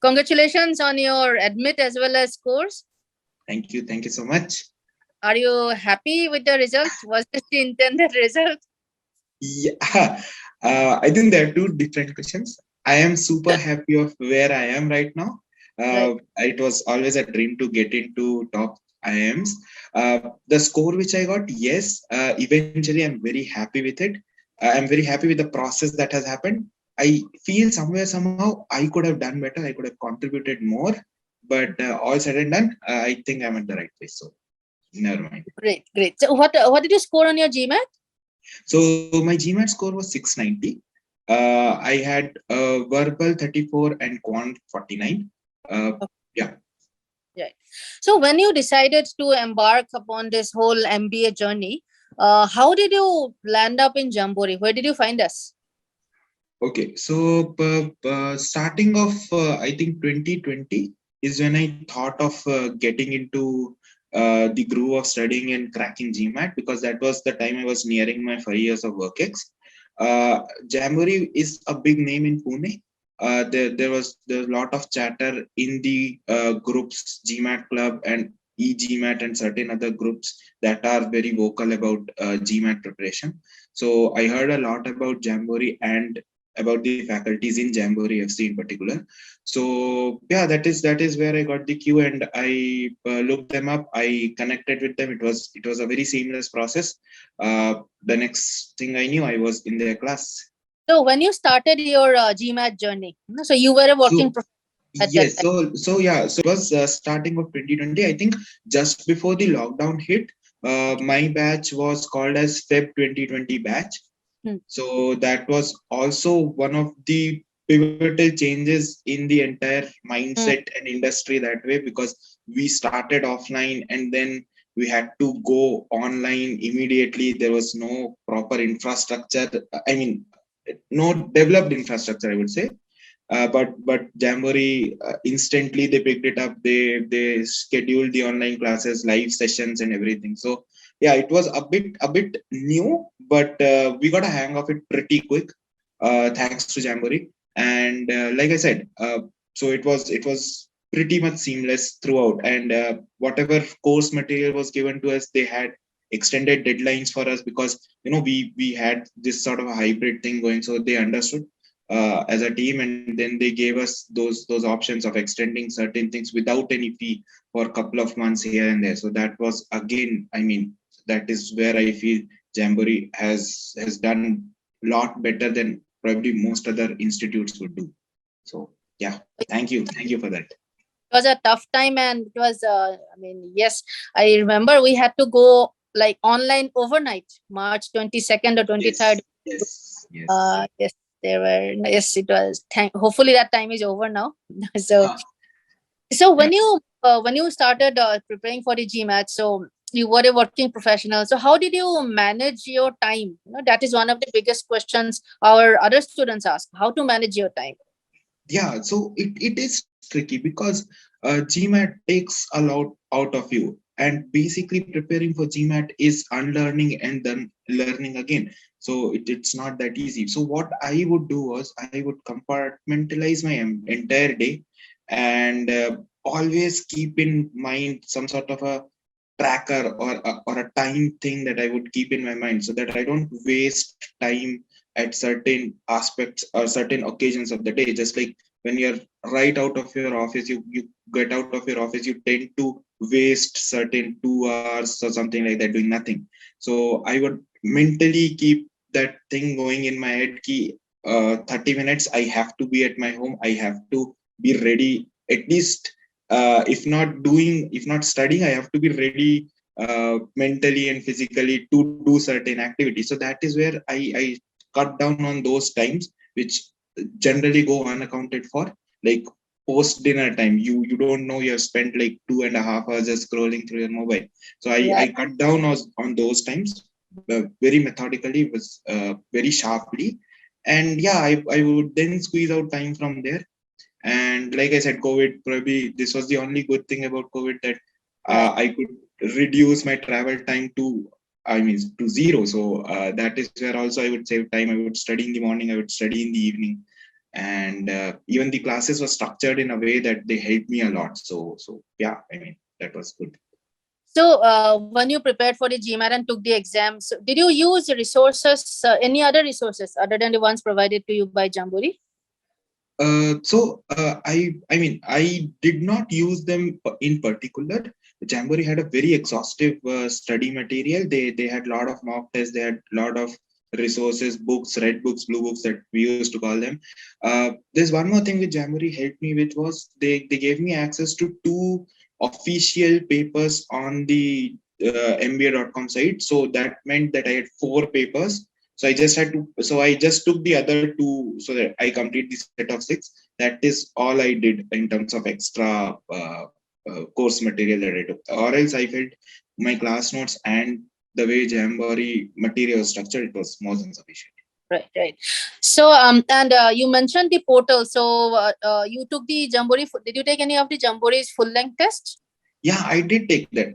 Congratulations on your admit as well as scores. Thank you so much. Are you happy with the result? Was this the intended result? Yeah, I think there are two different questions. I am super happy of where I am right now. Right. It was always a dream to get into top IIMs. The score which I got, yes, eventually I'm very happy with it. I'm very happy with the process that has happened. I feel somehow I could have done better. I could have contributed more, but all said and done, I think I'm at the right place. So never mind. Great. So what did you score on your GMAT? So my GMAT score was 690. I had verbal 34 and quant 49. Yeah. Right. So when you decided to embark upon this whole MBA journey, how did you land up in Jamboree? Where did you find us? Okay. So starting of I think 2020 is when I thought of getting into the groove of studying and cracking GMAT, because that was the time I was nearing my 5 years of work-ex. Jamboree is a big name in Pune. There's a lot of chatter in the groups, GMAT Club and eGMAT and certain other groups that are very vocal about GMAT preparation. So I heard a lot about Jamboree and about the faculties in Jamboree FC in particular. So yeah, that is where I got the cue, and I looked them up. I connected with them. It was a very seamless process. The next thing I knew, I was in their class. So when you started your GMAT journey, so you were a working So professional at that yes, time. so yeah, so it was starting of 2020. I think just before the lockdown hit, my batch was called as Feb 2020 batch. So that was also one of the pivotal changes in the entire mindset and industry that way, because we started offline and then we had to go online immediately. There was no proper infrastructure. I mean, no developed infrastructure, I would say. But Jamboree instantly they picked it up. They scheduled the online classes, live sessions, and everything. So yeah, it was a bit new, but we got a hang of it pretty quick, thanks to Jamboree. And like I said, so it was pretty much seamless throughout. And whatever course material was given to us, they had extended deadlines for us, because we had this sort of a hybrid thing going. So they understood as a team, and then they gave us those options of extending certain things without any fee for a couple of months here and there. So that was, again, I mean, that is where I feel Jamboree has done a lot better than probably most other institutes would do. So yeah, thank you for that. It was a tough time, and it was, yes, I remember we had to go like online overnight, March 22nd or 23rd. Yes. Yes, there were, yes, it was. Hopefully that time is over now. So, so when you started preparing for the GMAT, so you were a working professional. So how did you manage your time? That is one of the biggest questions our other students ask: how to manage your time. Yeah, so it is tricky, because GMAT takes a lot out of you, and basically preparing for GMAT is unlearning and then learning again. So it's not that easy. So what I would do was I would compartmentalize my entire day, and always keep in mind some sort of a tracker, or a time thing that I would keep in my mind, so that I don't waste time at certain aspects or certain occasions of the day. Just like when you're right out of your office, you get out of your office, you tend to waste certain 2 hours or something like that doing nothing. So I would mentally keep that thing going in my head, key 30 minutes I have to be at my home, I have to be ready, at least if not studying, I have to be ready mentally and physically to do certain activities. So that is where I cut down on those times which generally go unaccounted for, like post dinner time. You don't know you have spent like 2.5 hours just scrolling through your mobile. So I cut down on those times very methodically, was very sharply. And yeah, I would then squeeze out time from there. And like I said, COVID, probably this was the only good thing about COVID, that I could reduce my travel time to zero. So that is where also I would save time. I would study in the morning, I would study in the evening, and even the classes were structured in a way that they helped me a lot. So yeah, I mean, that was good. So when you prepared for the GMAT and took the exams, did you use resources, any other resources other than the ones provided to you by Jamboree? I mean, I did not use them in particular. Jamboree had a very exhaustive study material. They had a lot of mock tests. They had a lot of resources, books, red books, blue books that we used to call them. There's one more thing which Jamboree helped me with was they gave me access to two official papers on the MBA.com site. So that meant that I had four papers. So I just took the other two so that I complete the set of six. That is all I did in terms of extra course material that I took. Or else I felt my class notes and the way Jamboree material was structured, it was more than sufficient. Right. So and you mentioned the portal. So you took the Jamboree. Did you take any of the Jamboree's full length tests? Yeah, I did take that.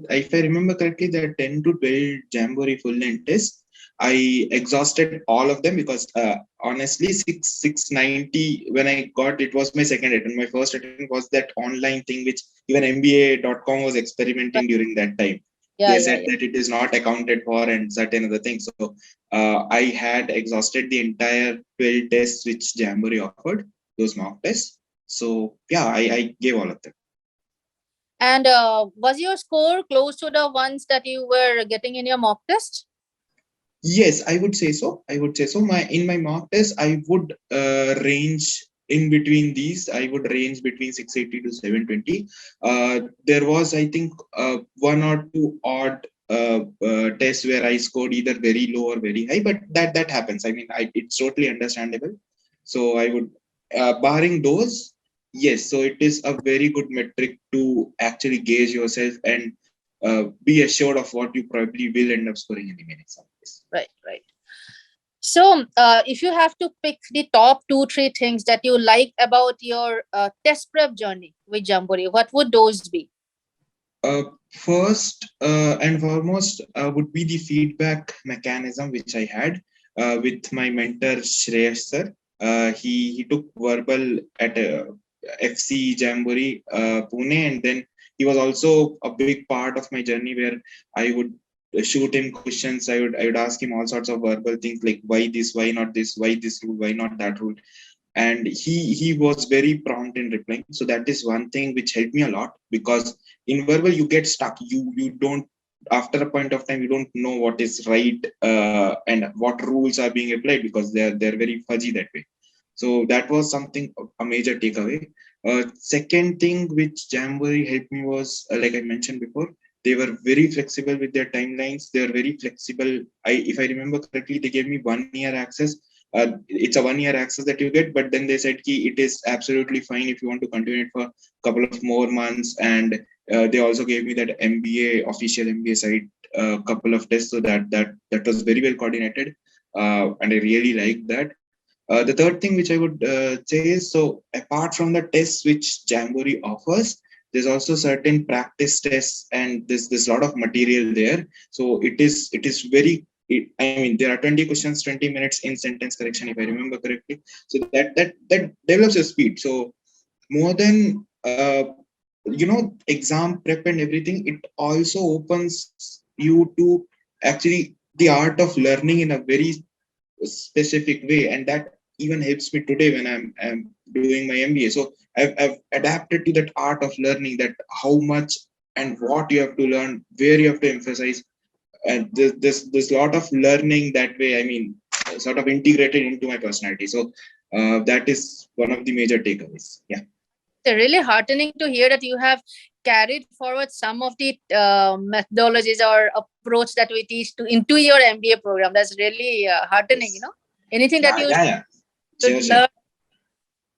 If I remember correctly, there are 10 to 12 Jamboree full length tests. I exhausted all of them because honestly, 690 when I got it was my second attempt. My first attempt was that online thing which even MBA.com was experimenting during that time. They said that it is not accounted for and certain other things. So I had exhausted the entire 12 tests which Jamboree offered, those mock tests. So yeah, I gave all of them. And was your score close to the ones that you were getting in your mock test? Yes, I would say so. I would say so. In my mock test, I would range in between these. I would range between 680 to 720. There was, I think, one or two odd tests where I scored either very low or very high, but that happens. I mean, it's totally understandable. So I would, barring those, yes. So it is a very good metric to actually gauge yourself and be assured of what you probably will end up scoring in the main exam. Right. So if you have to pick the top 2-3 things that you like about your test prep journey with Jamboree, what would those be? First and foremost would be the feedback mechanism which I had with my mentor Shreyash sir. He took verbal at FC Jamboree Pune, and then he was also a big part of my journey where I would shoot him questions. I would ask him all sorts of verbal things like why this, why not this, why this rule, why not that rule, and he was very prompt in replying. So that is one thing which helped me a lot, because in verbal you get stuck. You don't, after a point of time, you don't know what is right and what rules are being applied, because they're very fuzzy that way. So that was something, a major takeaway. Second thing which Jamboree helped me was, like I mentioned before, they were very flexible with their timelines. They were very flexible. If I remember correctly, they gave me 1 year access. It's a 1 year access that you get, but then they said it is absolutely fine if you want to continue it for a couple of more months. And they also gave me that MBA, official MBA site, couple of tests. So that was very well coordinated, and I really liked that. The third thing which I would say is, so apart from the tests which Jamboree offers, there's also certain practice tests, and there's a lot of material there. So it is very, I mean, there are 20 questions, 20 minutes in sentence correction, if I remember correctly. So that develops your speed. So more than exam prep and everything, it also opens you to actually the art of learning in a very specific way, and that even helps me today when I'm doing my MBA. So I've adapted to that art of learning, that how much and what you have to learn, where you have to emphasize, and this lot of learning that way. I mean, sort of integrated into my personality. So that is one of the major takeaways. Yeah. It's really heartening to hear that you have carried forward some of the methodologies or approach that we teach into your MBA program. That's really heartening. Yes. Anything that you Yeah. should Sure. learn,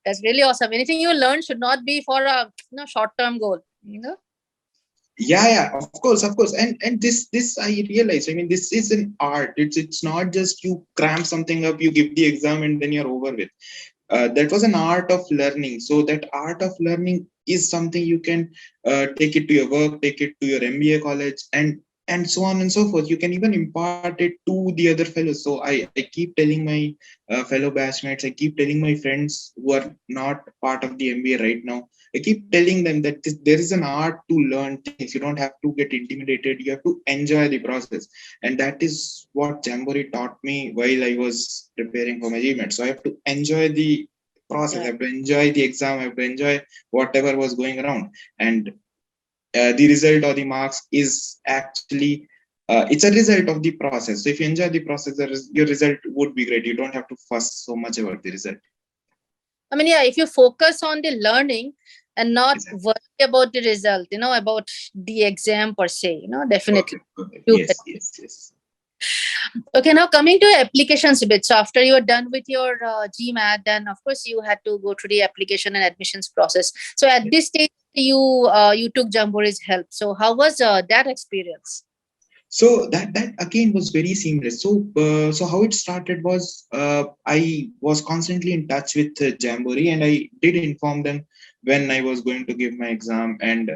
that's really awesome. Anything you learn should not be for a short-term goal. Yeah, of course. And this I realize, I mean, this is an art. It's not just you cram something up, you give the exam, and then you're over with. That was an art of learning. So that art of learning is something you can take it to your work, take it to your MBA college, and and so on and so forth. You can even impart it to the other fellows. So I keep telling my fellow batchmates, I keep telling my friends who are not part of the MBA right now, I keep telling them that there is an art to learn things. You don't have to get intimidated. You have to enjoy the process. And that is what Jamboree taught me while I was preparing for my GMAT. So I have to enjoy the process. I Yeah. have to enjoy the exam. I have to enjoy whatever was going around. And the result or the marks is actually it's a result of the process. So if you enjoy the process, your result would be great. You don't have to fuss so much about the result. I mean, yeah, if you focus on the learning and not Exactly. worry about the result, about the exam per se, definitely. Perfect, perfect. Do Yes, that. yes, yes. Okay, now coming to applications bit. So after you were done with your GMAT, then of course you had to go through the application and admissions process. So at Yes. this stage, you took Jamboree's help. So how was that experience? So that again was very seamless. So how it started was I was constantly in touch with Jamboree, and I did inform them when I was going to give my exam, and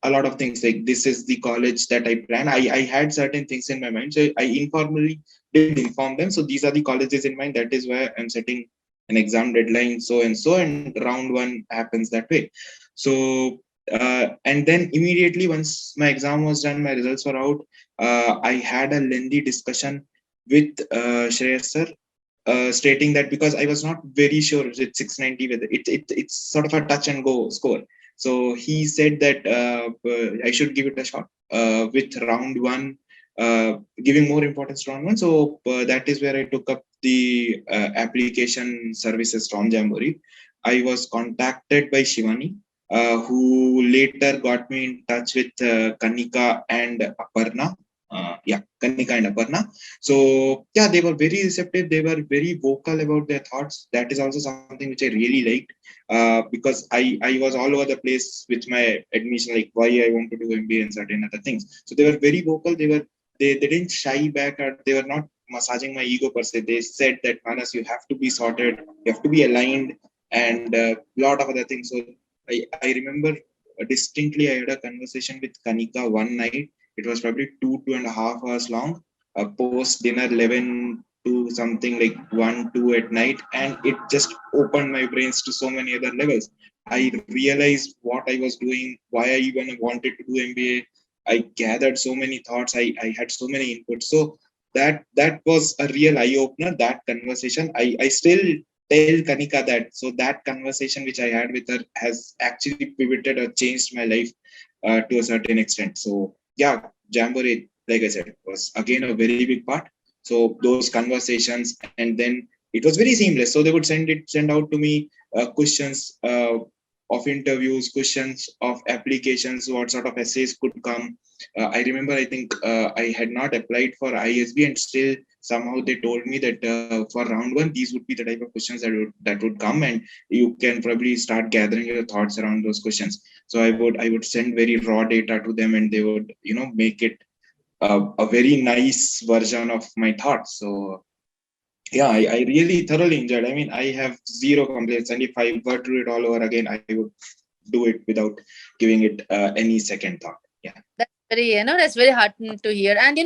a lot of things like this is the college that I plan. I had certain things in my mind, so I informally did inform them. So these are the colleges in mind. That is why I'm setting an exam deadline so and so, and round one happens that way. So and then immediately once my exam was done, my results were out. I had a lengthy discussion with Shreyas sir, stating that because I was not very sure with 690 whether it's sort of a touch and go score. So he said that I should give it a shot with round one, giving more importance to round one. So that is where I took up the application services from Jamboree. I was contacted by Shivani, who later got me in touch with Kanika and Aparna. Kanika and Aparna. So yeah, they were very receptive. They were very vocal about their thoughts. That is also something which I really liked, because I was all over the place with my admission, like why I want to do MBA and certain other things. So they were very vocal. They didn't shy back, or they were not massaging my ego per se. They said that Manas, you have to be sorted, you have to be aligned, and a lot of other things. So I remember distinctly I had a conversation with Kanika one night. It was probably 2.5 hours long, post dinner 11 to something like 1 2 at night, and it just opened my brains to so many other levels. I realized what I was doing, why I even wanted to do MBA. I gathered so many thoughts. I had so many inputs. So that was a real eye opener. That conversation, I still tell Kanika that. So that conversation which I had with her has actually pivoted or changed my life to a certain extent. So yeah, Jamboree, like I said, was again a very big part. So those conversations, and then it was very seamless. So they would send out to me questions of interviews, questions of applications, what sort of essays could come. I remember, I think I had not applied for ISB, and still somehow they told me that for round one, these would be the type of questions that would come, and you can probably start gathering your thoughts around those questions. So I would send very raw data to them, and they would make it a very nice version of my thoughts. So yeah, I really thoroughly enjoyed. I mean, I have zero complaints, and if I were to do it all over again, I would do it without giving it any second thought. Yeah. That's very heartening to hear. And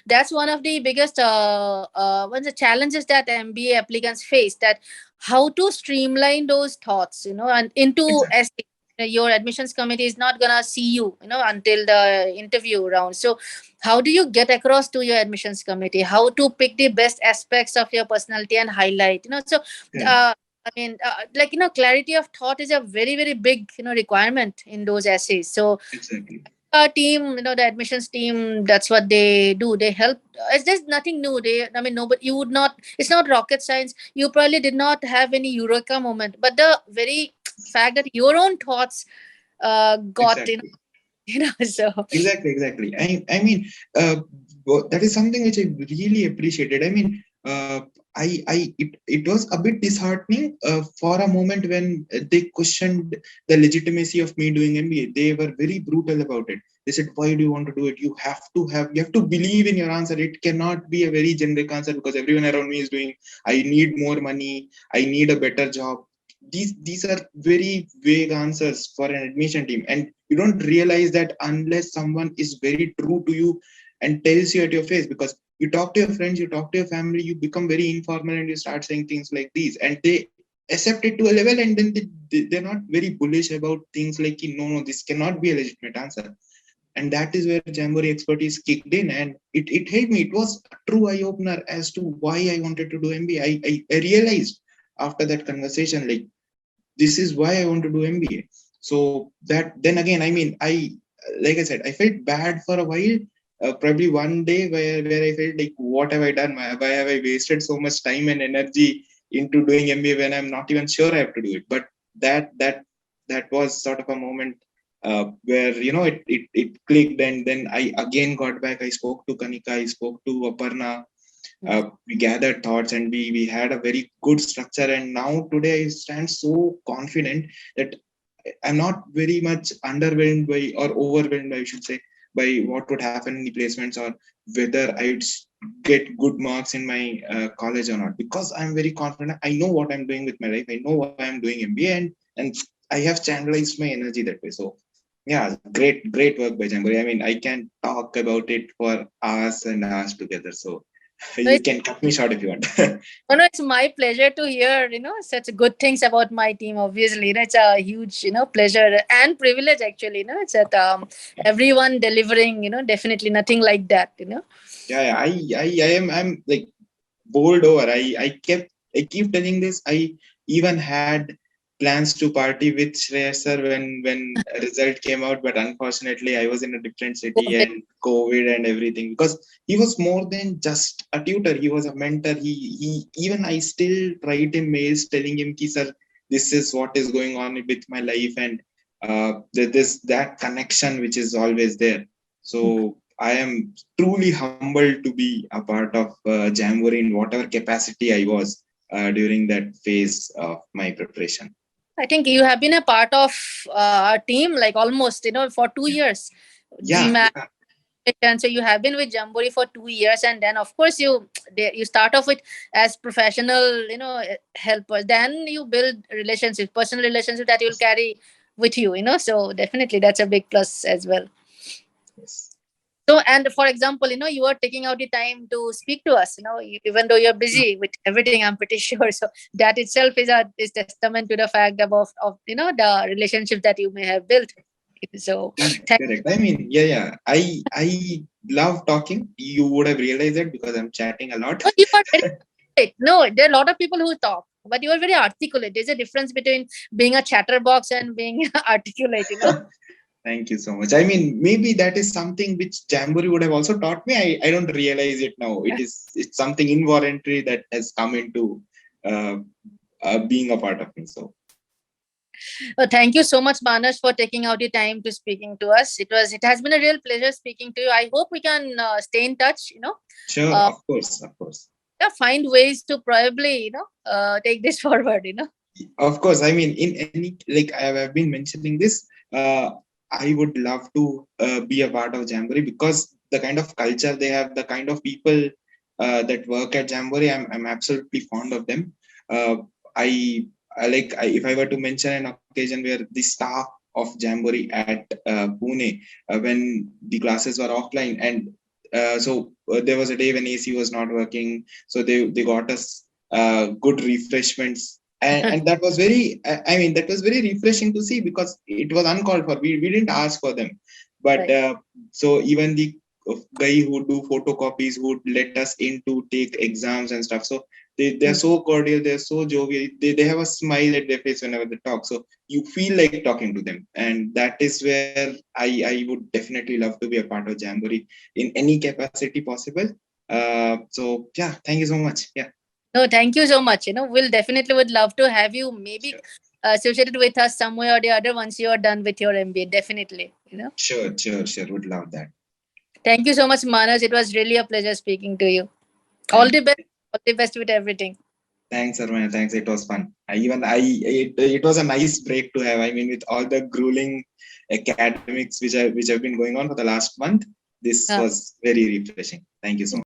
that's one of the biggest one of the challenges that MBA applicants face, that how to streamline those thoughts, and into Exactly. essay. Your admissions committee is not gonna see you, until the interview round. So how do you get across to your admissions committee how to pick the best aspects of your personality and highlight? So Correct. I mean, clarity of thought is a very, very big, requirement in those essays. So Exactly. team, the admissions team, that's what they do. They help. It's just nothing new. I mean, no, but you would not, it's not rocket science. You probably did not have any eureka moment, but the very fact that your own thoughts got, Exactly. so Exactly. I mean, that is something which I really appreciated. I mean, it was a bit disheartening for a moment when they questioned the legitimacy of me doing MBA. They were very brutal about it. They said, "Why do you want to do it? You have to believe in your answer. It cannot be a very generic answer because everyone around me is doing. I need more money. I need a better job." These are very vague answers for an admission team, and you don't realize that unless someone is very true to you and tells you at your face. Because you talk to your friends, you talk to your family, you become very informal and you start saying things like these, and they accept it to a level, and then they're not very bullish about things like, no, this cannot be a legitimate answer. And that is where Jamboree expertise kicked in, and it helped me. It was a true eye opener as to why I wanted to do MBA. I realized after that conversation, like, this is why I want to do MBA. So that, then again, I mean, like I said, I felt bad for a while. Probably one day where I felt like, what have I done? Why have I wasted so much time and energy into doing MBA when I'm not even sure I have to do it? But that was sort of a moment where, it clicked, and then I again got back. I spoke to Kanika, I spoke to Aparna. We gathered thoughts, and we had a very good structure, and now today I stand so confident that I'm not very much underwhelmed by, or overwhelmed, I should say, by what would happen in the placements, or whether I'd get good marks in my college or not, because I'm very confident. I know what I'm doing with my life. I know why I'm doing MBA, and I have channelized my energy that way. So yeah, great work by Jamboree. I mean, I can talk about it for hours and hours together. So So you can cut me short if you want. no, it's my pleasure to hear, such good things about my team. Obviously, it's a huge, pleasure and privilege. Actually, it's that everyone delivering, definitely nothing like that. Yeah, I'm like bowled over. I keep telling this. I even had plans to party with Shreyas sir when a result came out, but unfortunately I was in a different city COVID. and COVID and everything. Because he was more than just a tutor. He was a mentor. He even I still write him mails telling him, "Ki sir, this is what is going on with my life," and that connection which is always there. So I am truly humbled to be a part of Jamboree in whatever capacity I was during that phase of my preparation. I think you have been a part of our team, like almost, for 2 years. Yeah, GMAT, and so you have been with Jamboree for 2 years, and then of course you start off with as professional, helpers. Then you build relationships, personal relationships that you'll carry with you. So definitely that's a big plus as well. yes. So, and for example, you are taking out the time to speak to us, even though you're busy with everything, I'm pretty sure. So that itself is testament to the fact of the relationship that you may have built. So, Correct, thank correct. I mean, yeah. I love talking. You would have realized it because I'm chatting a lot. you. You are very articulate. No, there are a lot of people who talk, but you are very articulate. There's a difference between being a chatterbox and being articulate. Thank you so much. I mean, maybe that is something which Jamboree would have also taught me. I don't realize it now. It's something involuntary that has come into uh, being a part of me. So Thank you so much, Manas, for taking out the time to speaking to us. It has been a real pleasure speaking to you. I hope we can stay in touch. sure, Uh, of course, of course. yeah, find ways to probably take this forward. Of course, I mean, in any, like I've been mentioning this, I would love to be a part of Jamboree, because the kind of culture they have, the kind of people that work at Jamboree, I'm absolutely fond of them. Uh, if I were to mention an occasion where the staff of Jamboree at Pune, when the classes were offline, and there was a day when AC was not working, so they got us good refreshments, and that was very, I mean, that was very refreshing to see, because it was uncalled for. We didn't ask for them, but Right. so even the guy who do photocopies, who would let us in to take exams and stuff, so they're so cordial, they're so jovial, they have a smile at their face whenever they talk, so you feel like talking to them. And that is where I would definitely love to be a part of Jamboree in any capacity possible. So yeah, thank you so much. Yeah. No, thank you so much. We'll definitely would love to have you maybe Sure. associated with us some way or the other once you are done with your MBA. Definitely. Sure. Would love that. Thank you so much, Manas. It was really a pleasure speaking to you. All Thank the you. best. All the best with everything. Thanks, Armana. Thanks. It was fun. It was a nice break to have. I mean, with all the grueling academics which have been going on for the last month, this Uh, was very refreshing. Thank you so much.